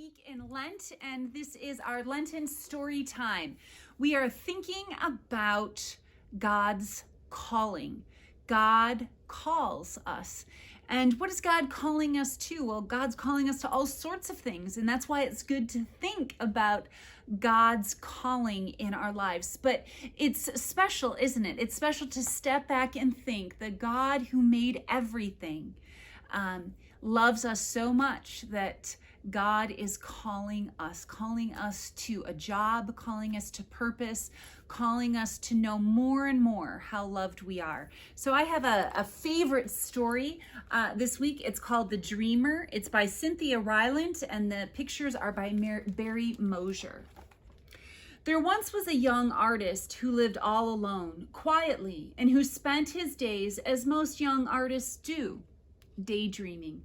week in Lent, and this is our Lenten story time. We are thinking about God's calling. God calls us. And what is God calling us to? Well, God's calling us to all sorts of things, and that's why it's good to think about God's calling in our lives. But it's special, isn't it? It's special to step back and think the God who made everything loves us so much that God is calling us to a job, calling us to purpose, calling us to know more and more how loved we are. So I have a favorite story this week. It's called The Dreamer. It's by Cynthia Rylant, and the pictures are by Barry Mosier. There once was a young artist who lived all alone, quietly, and who spent his days as most young artists do, daydreaming.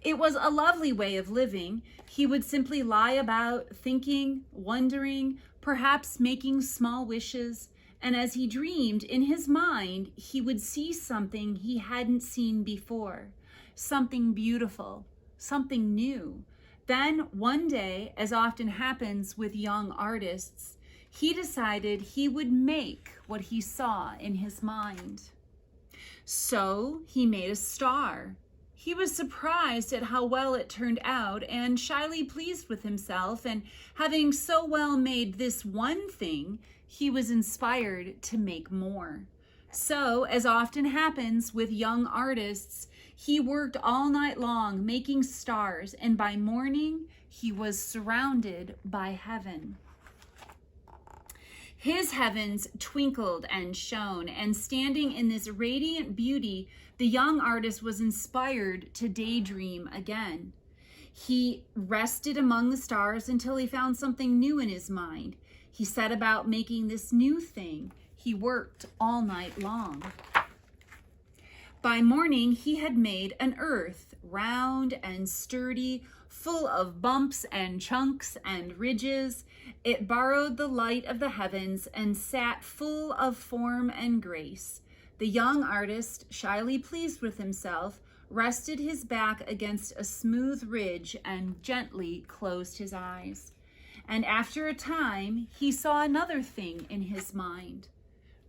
It was a lovely way of living. He would simply lie about, thinking, wondering, perhaps making small wishes, and as he dreamed in his mind, he would see something he hadn't seen before, something beautiful, something new. Then one day, as often happens with young artists, he decided he would make what he saw in his mind. So he made a star. He was surprised at how well it turned out and shyly pleased with himself, and having so well made this one thing, he was inspired to make more. So, as often happens with young artists, he worked all night long making stars, and by morning he was surrounded by heaven. His heavens twinkled and shone, and standing in this radiant beauty, the young artist was inspired to daydream again. He rested among the stars until he found something new in his mind. He set about making this new thing. He worked all night long. By morning, he had made an earth, round and sturdy, full of bumps and chunks and ridges. It borrowed the light of the heavens and sat full of form and grace. The young artist, shyly pleased with himself, rested his back against a smooth ridge and gently closed his eyes. And after a time, he saw another thing in his mind: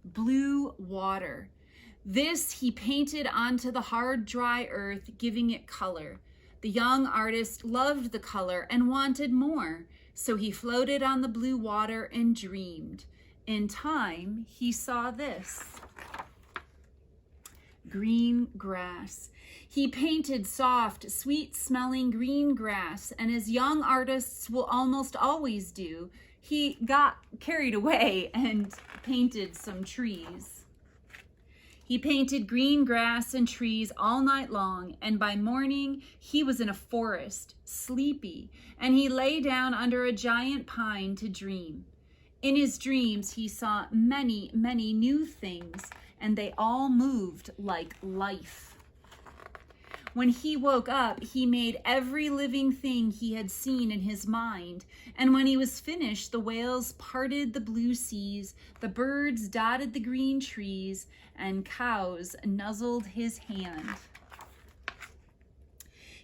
blue water. This he painted onto the hard, dry earth, giving it color. The young artist loved the color and wanted more, so he floated on the blue water and dreamed. In time, he saw this: green grass. He painted soft, sweet-smelling green grass, and as young artists will almost always do, he got carried away and painted some trees. He painted green grass and trees all night long, and by morning he was in a forest, sleepy, and he lay down under a giant pine to dream. In his dreams he saw many, many new things, and they all moved like life. When he woke up, he made every living thing he had seen in his mind, and when he was finished, the whales parted the blue seas, the birds dotted the green trees, and cows nuzzled his hand.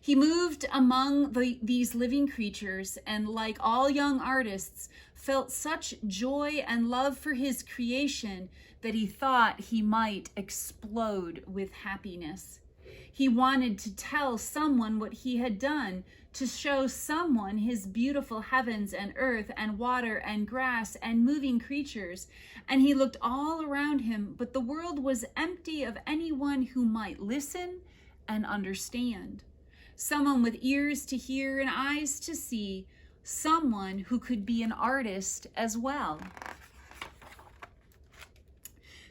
He moved among these living creatures, and like all young artists, felt such joy and love for his creation that he thought he might explode with happiness. He wanted to tell someone what he had done, to show someone his beautiful heavens and earth and water and grass and moving creatures. And he looked all around him, but the world was empty of anyone who might listen and understand. Someone with ears to hear and eyes to see, someone who could be an artist as well.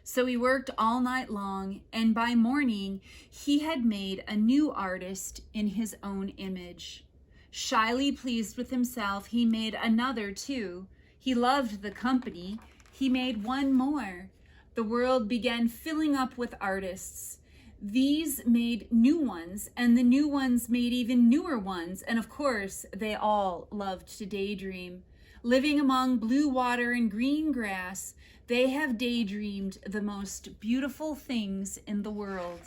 So he worked all night long, and by morning he had made a new artist in his own image. Shyly pleased with himself, he made another too. He loved the company. He made one more. The world began filling up with artists. These made new ones, and the new ones made even newer ones, and of course, they all loved to daydream. Living among blue water and green grass, they have daydreamed the most beautiful things in the world.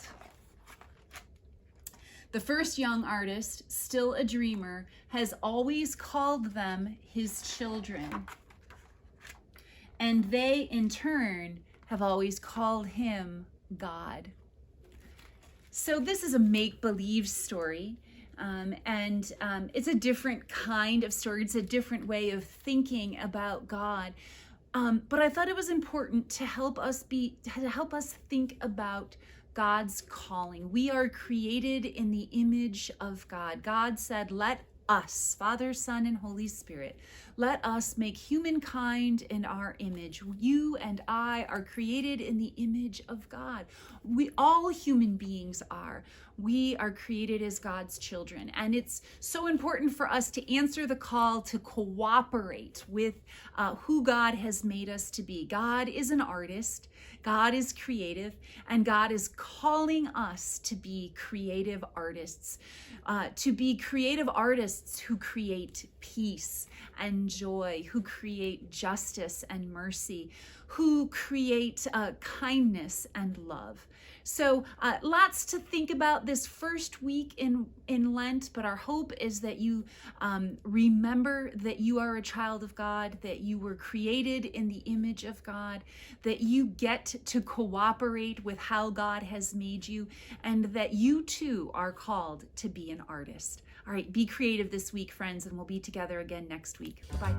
The first young artist, still a dreamer, has always called them his children. And they, in turn, have always called him God. So this is a make-believe story. And it's a different kind of story. It's a different way of thinking about God. But I thought it was important to help us think about God's calling. We are created in the image of God. God said, let us, Father, Son, and Holy Spirit, let us make humankind in our image. You and I are created in the image of God. All human beings are. We are created as God's children. And it's so important for us to answer the call to cooperate with who God has made us to be. God is an artist. God is creative, and God is calling us to be creative artists, who create peace and joy, who create justice and mercy, who create kindness and love. So lots to think about this first week in Lent, but our hope is that you remember that you are a child of God, that you were created in the image of God, that you get to cooperate with how God has made you, and that you too are called to be an artist. All right, be creative this week, friends, and we'll be together again next week. Bye.